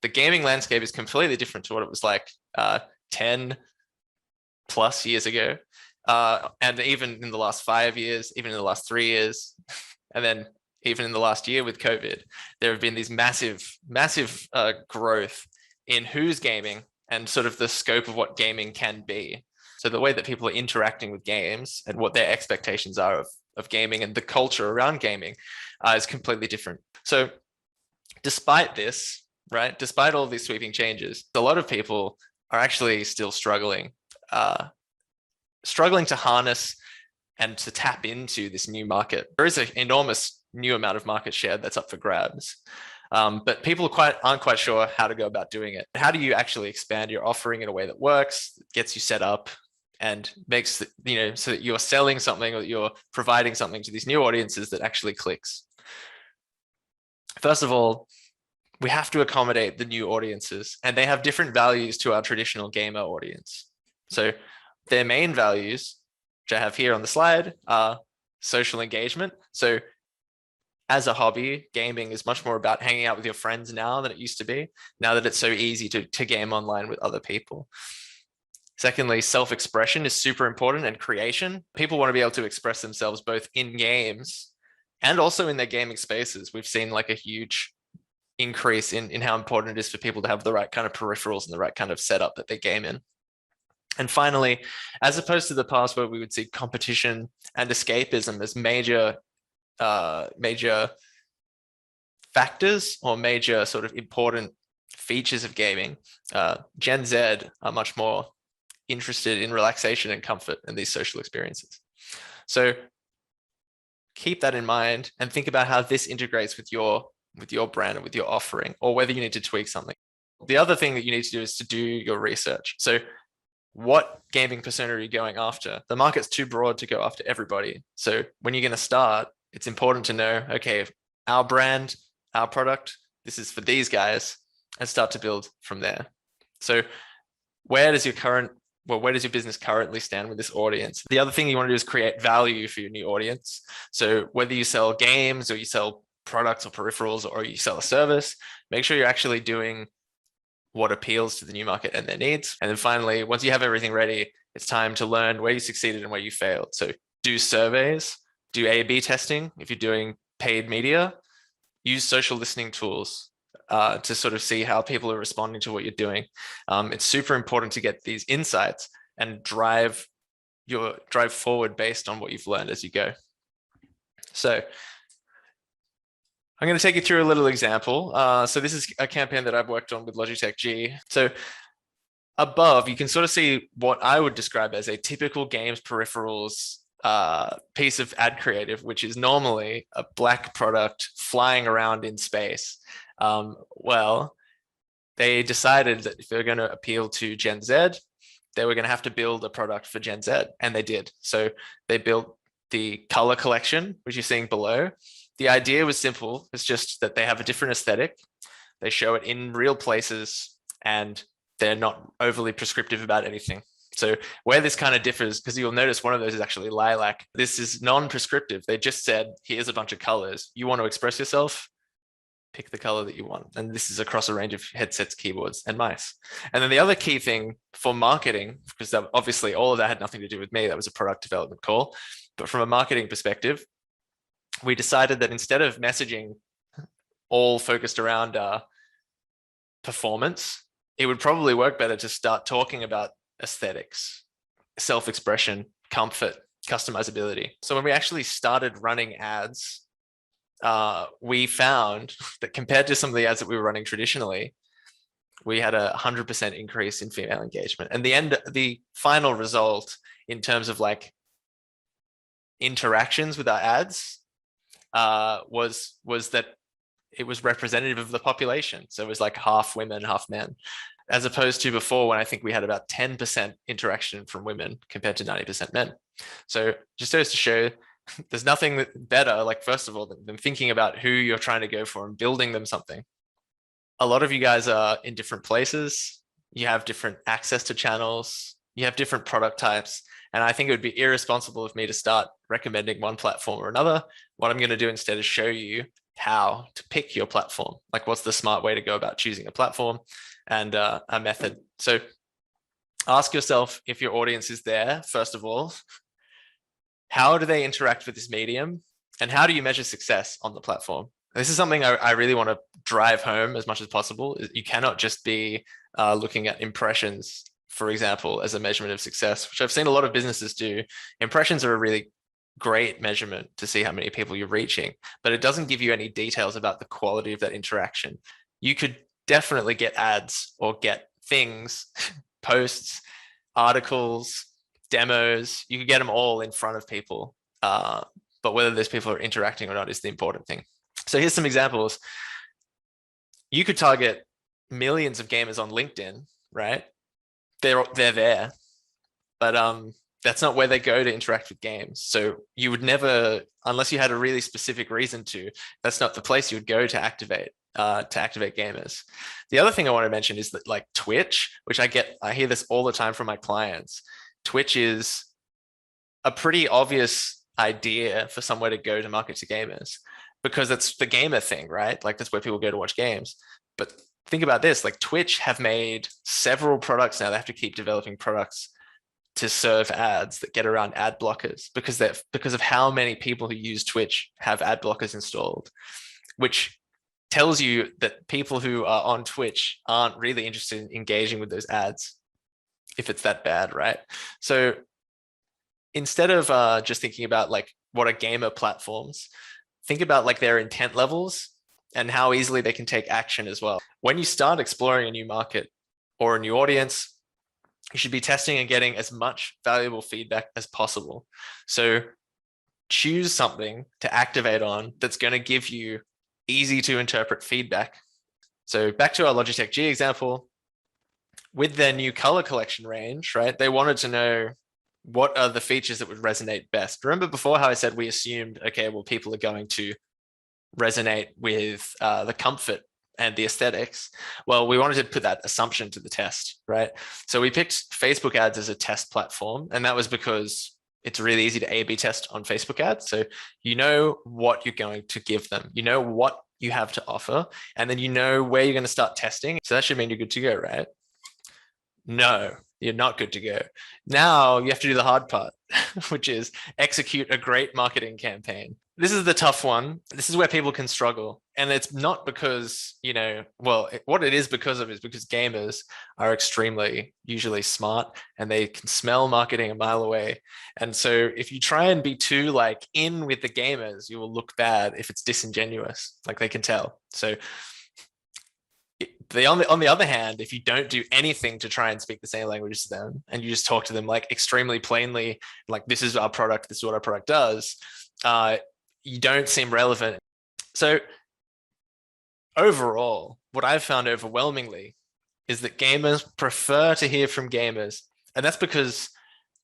the gaming landscape is completely different to what it was like 10 plus years ago. And even in the last 5 years, even in the last 3 years, and then even in the last year with COVID, there have been these massive growth in who's gaming and sort of the scope of what gaming can be. So the way that people are interacting with games and what their expectations are of gaming and the culture around gaming is completely different. So despite this, right, despite all these sweeping changes, a lot of people are actually still struggling to harness and to tap into this new market. There is an enormous new amount of market share that's up for grabs. But people aren't quite sure how to go about doing it. How do you actually expand your offering in a way that works, gets you set up, and makes so that you're selling something or you're providing something to these new audiences that actually clicks? First of all, we have to accommodate the new audiences, and they have different values to our traditional gamer audience. So their main values, which I have here on the slide, are social engagement. So as a hobby, gaming is much more about hanging out with your friends now than it used to be, now that it's so easy to game online with other people. Secondly, self-expression is super important, and creation. People want to be able to express themselves both in games and also in their gaming spaces. We've seen like a huge increase in how important it is for people to have the right kind of peripherals and the right kind of setup that they game in. And finally, as opposed to the past where we would see competition and escapism as major factors or major sort of important features of gaming, Gen Z are much more interested in relaxation and comfort and these social experiences. So keep that in mind and think about how this integrates with your brand and with your offering, or whether you need to tweak something. The other thing that you need to do is to do your research. So what gaming persona are you going after? The market's too broad to go after everybody. So when you're going to start, it's important to know, okay, our brand, our product, this is for these guys, and start to build from there. So where does your business currently stand with this audience? The other thing you want to do is create value for your new audience. So whether you sell games or you sell products or peripherals or you sell a service, make sure you're actually doing what appeals to the new market and their needs. And then finally, once you have everything ready, it's time to learn where you succeeded and where you failed. So do surveys, do A/B testing. If you're doing paid media, use social listening tools to sort of see how people are responding to what you're doing. It's super important to get these insights and drive forward based on what you've learned as you go. So I'm going to take you through a little example. So this is a campaign that I've worked on with Logitech G. So above, you can sort of see what I would describe as a typical games peripherals piece of ad creative, which is normally a black product flying around in space. Well, they decided that if they were going to appeal to Gen Z, they were going to have to build a product for Gen Z, and they did. So they built the color collection, which you're seeing below. The idea was simple. It's just that they have a different aesthetic. They show it in real places, and they're not overly prescriptive about anything. So where this kind of differs, because you'll notice one of those is actually lilac. This is non-prescriptive. They just said, here's a bunch of colors. You want to express yourself? Pick the color that you want. And this is across a range of headsets, keyboards, and mice. And then the other key thing for marketing, because obviously all of that had nothing to do with me, that was a product development call. But from a marketing perspective, we decided that instead of messaging all focused around performance, it would probably work better to start talking about aesthetics, self-expression, comfort, customizability. So when we actually started running ads, we found that compared to some of the ads that we were running traditionally, we had 100% increase in female engagement. And the final result in terms of like interactions with our ads was that it was representative of the population. So it was like half women, half men, as opposed to before when I think we had about 10% interaction from women compared to 90% men. So just goes to show there's nothing better, like first of all, than thinking about who you're trying to go for and building them something. A lot of you guys are in different places. You have different access to channels. You have different product types. And I think it would be irresponsible of me to start recommending one platform or another. What I'm going to do instead is show you how to pick your platform. Like, what's the smart way to go about choosing a platform and a method. So ask yourself, if your audience is there, first of all, how do they interact with this medium? And how do you measure success on the platform? This is something I really want to drive home as much as possible. You cannot just be looking at impressions, for example, as a measurement of success, which I've seen a lot of businesses do. Impressions are a really great measurement to see how many people you're reaching, but it doesn't give you any details about the quality of that interaction. You could definitely get ads or get things, posts, articles, demos. You could get them all in front of people, but whether those people are interacting or not is the important thing. So here's some examples. You could target millions of gamers on LinkedIn, right? They're there, but that's not where they go to interact with games. So you would never, unless you had a really specific reason to, that's not the place you would go to activate gamers. The other thing I want to mention is that, like, Twitch, which I hear this all the time from my clients. Twitch is a pretty obvious idea for somewhere to go to market to gamers, because it's the gamer thing, right? Like, that's where people go to watch games. But think about this, like, Twitch have made several products now. They have to keep developing products to serve ads that get around ad blockers, because of how many people who use Twitch have ad blockers installed, which tells you that people who are on Twitch aren't really interested in engaging with those ads if it's that bad, right? So instead of just thinking about, like, what are gamer platforms, think about, like, their intent levels and how easily they can take action as well. When you start exploring a new market or a new audience, you should be testing and getting as much valuable feedback as possible. So choose something to activate on that's going to give you easy to interpret feedback. So back to our Logitech G example, with their new color collection range, right? They wanted to know, what are the features that would resonate best? Remember before how I said we assumed, okay, well, people are going to resonate with the comfort and the aesthetics. Well, we wanted to put that assumption to the test, right? So we picked Facebook ads as a test platform, and that was because it's really easy to A/B test on Facebook ads. So you know what you're going to give them, you know what you have to offer, and then you know where you're going to start testing. So that should mean you're good to go, right? No, you're not good to go. Now you have to do the hard part, which is execute a great marketing campaign. This is the tough one. This is where people can struggle. And it's not because, what it is because of is because gamers are extremely usually smart and they can smell marketing a mile away. And so if you try and be too, like, in with the gamers, you will look bad if it's disingenuous, like, they can tell. So on the other hand, if you don't do anything to try and speak the same language as them, and you just talk to them, like, extremely plainly, like, this is our product, this is what our product does, you don't seem relevant. So overall, what I've found overwhelmingly is that gamers prefer to hear from gamers. And that's because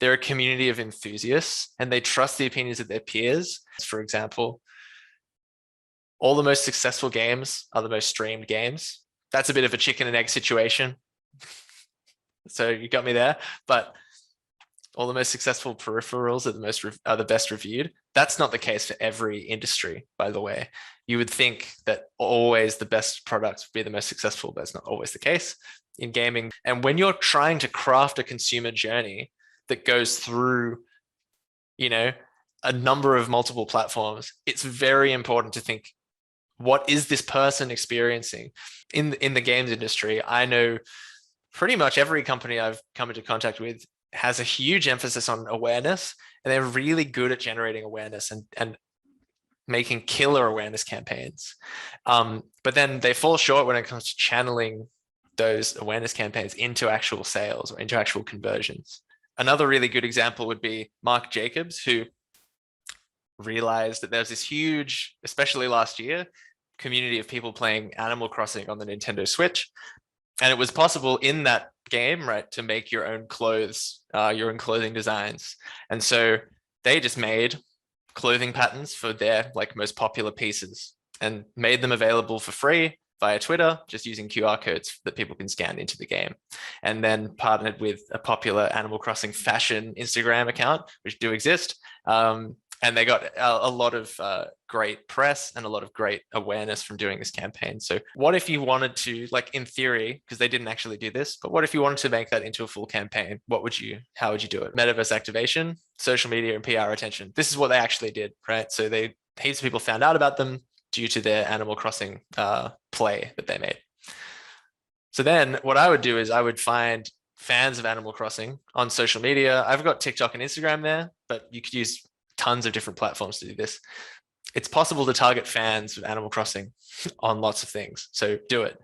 they're a community of enthusiasts and they trust the opinions of their peers. For example, all the most successful games are the most streamed games. That's a bit of a chicken and egg situation. So you got me there, but all the most successful peripherals are the best reviewed. That's not the case for every industry, by the way. You would think that always the best products would be the most successful, but it's not always the case in gaming. And when you're trying to craft a consumer journey that goes through, a number of multiple platforms, it's very important to think, what is this person experiencing? In the games industry, I know pretty much every company I've come into contact with has a huge emphasis on awareness, and they're really good at generating awareness and making killer awareness campaigns. But then they fall short when it comes to channeling those awareness campaigns into actual sales or into actual conversions. Another really good example would be Mark Jacobs, who realized that there's this huge, especially last year, community of people playing Animal Crossing on the Nintendo Switch. And it was possible in that game, right, to make your own clothes, your own clothing designs. And so they just made clothing patterns for their, like, most popular pieces and made them available for free via Twitter, just using QR codes that people can scan into the game. And then partnered with a popular Animal Crossing fashion Instagram account, which do exist, And they got a lot of great press and a lot of great awareness from doing this campaign. So what if you wanted to, like in theory, because they didn't actually do this, but what if you wanted to make that into a full campaign? How would you do it? Metaverse activation, social media, and PR attention. This is what they actually did, right? So heaps of people found out about them due to their Animal Crossing play that they made. So then what I would do is I would find fans of Animal Crossing on social media. I've got TikTok and Instagram there, but you could use tons of different platforms to do this. It's possible to target fans of Animal Crossing on lots of things. So do it.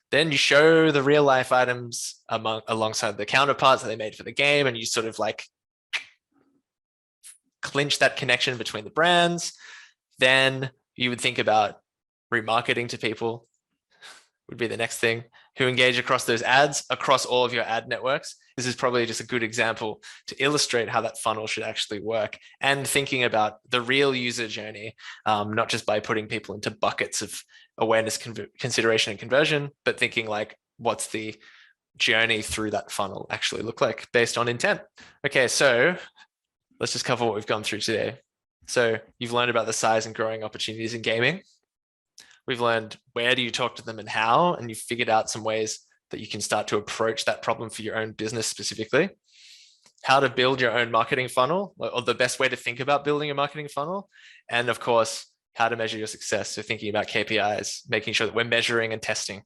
Then you show the real life items alongside the counterparts that they made for the game, and you sort of like clinch that connection between the brands. Then you would think about remarketing to people, would be the next thing, who engage across those ads, across all of your ad networks. This is probably just a good example to illustrate how that funnel should actually work, and thinking about the real user journey, not just by putting people into buckets of awareness, consideration, and conversion, but thinking like, what's the journey through that funnel actually look like based on intent? Okay, so let's just cover what we've gone through today. So you've learned about the size and growing opportunities in gaming. We've learned where do you talk to them and how, and you've figured out some ways that you can start to approach that problem for your own business specifically. How to build your own marketing funnel, or the best way to think about building a marketing funnel. And of course, how to measure your success. So thinking about KPIs, making sure that we're measuring and testing